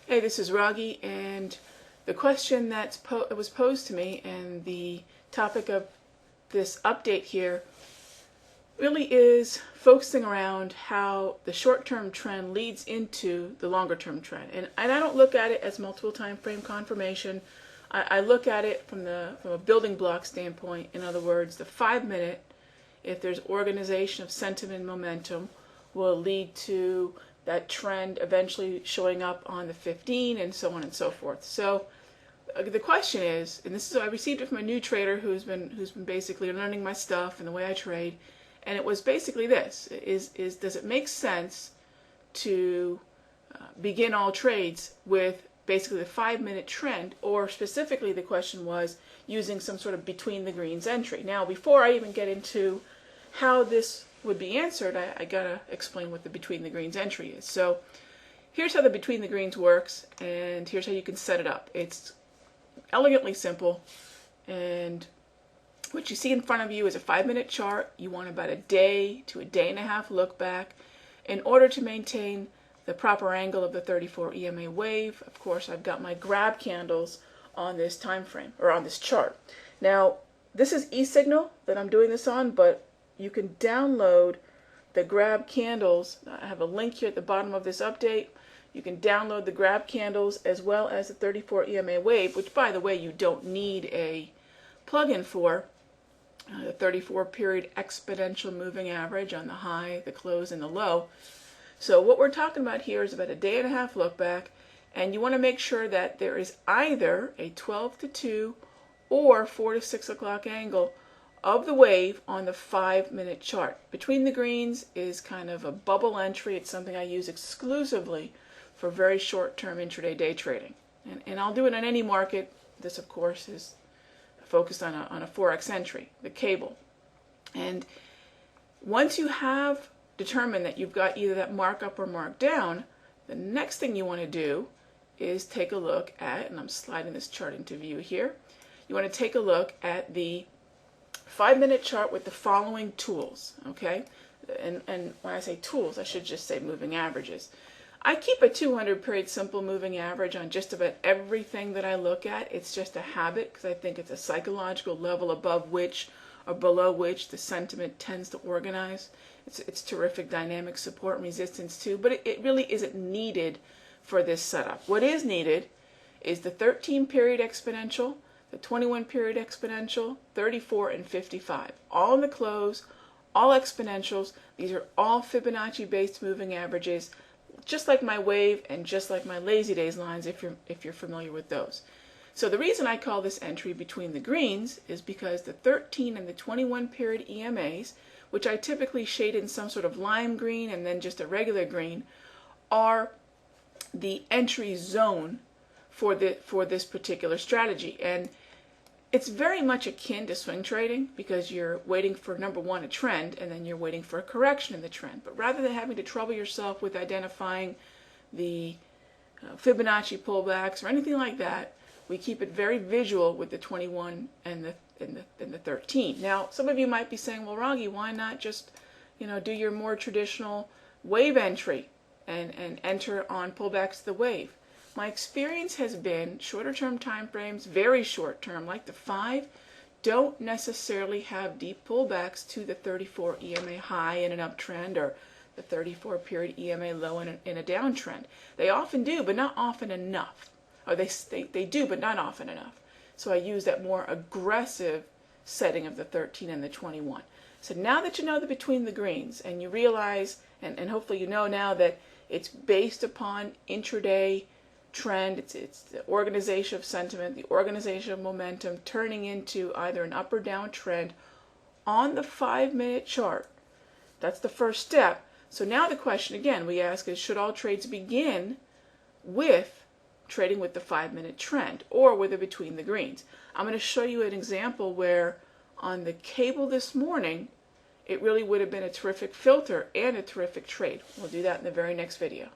Hey, this is Raghee, and the question that was posed to me and the topic of this update here really is focusing around how the short-term trend leads into the longer-term trend. And I don't look at it as multiple time frame confirmation. I look at it from a building block standpoint. In other words, the 5-minute, if there's organization of sentiment and momentum, will lead to that trend eventually showing up on the 15 and so on and so forth. So the question is, and this is, I received it from a new trader who's been basically learning my stuff and the way I trade, and it was basically this: does it make sense to begin all trades with basically the 5-minute trend, or specifically the question was using some sort of between the greens entry? Now, before I even get into how this would be answered, I gotta explain what the between the greens entry is. So here's how the between the greens works, and here's how you can set it up. It's elegantly simple, and what you see in front of you is a 5-minute chart. You want about a day to a day and a half look back in order to maintain the proper angle of the 34 EMA wave. Of course, I've got my grab candles on this time frame, or on this chart. Now, this is e-signal that I'm doing this on, but you can download the grab candles. I have a link here at the bottom of this update. You can download the grab candles as well as the 34 EMA wave, which, by the way, you don't need a plugin for. The 34 period exponential moving average on the high, the close, and the low. So what we're talking about here is about a day and a half look back, and you want to make sure that there is either a 12 to 2 or 4 to 6 o'clock angle of the wave on the 5-minute chart. Between the greens is kind of a bubble entry. It's something I use exclusively for very short-term intraday day trading. And I'll do it on any market. This, of course, is focused on a Forex entry, the cable. And once you have determined that you've got either that mark up or mark down, the next thing you want to do is take a look at, and I'm sliding this chart into view here, you want to take a look at the 5-minute chart with the following tools, okay? And when I say tools, I should just say moving averages. I keep a 200 period simple moving average on just about everything that I look at. It's just a habit because I think it's a psychological level above which or below which the sentiment tends to organize. It's terrific dynamic support and resistance too, but it really isn't needed for this setup. What is needed is the 13 period exponential, the 21 period exponential, 34 and 55. All in the close, all exponentials. These are all Fibonacci based moving averages, just like my wave and just like my lazy days lines if you're familiar with those. So the reason I call this entry between the greens is because the 13 and the 21 period EMAs, which I typically shade in some sort of lime green and then just a regular green, are the entry zone for this particular strategy. And it's very much akin to swing trading because you're waiting for, number one, a trend, and then you're waiting for a correction in the trend. But rather than having to trouble yourself with identifying the Fibonacci pullbacks or anything like that, we keep it very visual with the 21 and the 13. Now, some of you might be saying, well, Raghee, why not just, do your more traditional wave entry and enter on pullbacks to the wave? My experience has been shorter term time frames, very short term, like the 5, don't necessarily have deep pullbacks to the 34 EMA high in an uptrend or the 34 period EMA low in a downtrend. They often do, but not often enough. Or they do, but not often enough. So I use that more aggressive setting of the 13 and the 21. So now that you know the between the greens and you realize, and hopefully you know now that it's based upon intraday trend, it's the organization of sentiment, the organization of momentum turning into either an up or down trend on the 5-minute chart. That's the first step. So now the question again we ask is, should all trades begin with trading with the 5-minute trend or with a between the greens? I'm going to show you an example where on the cable this morning it really would have been a terrific filter and a terrific trade. We'll do that in the very next video.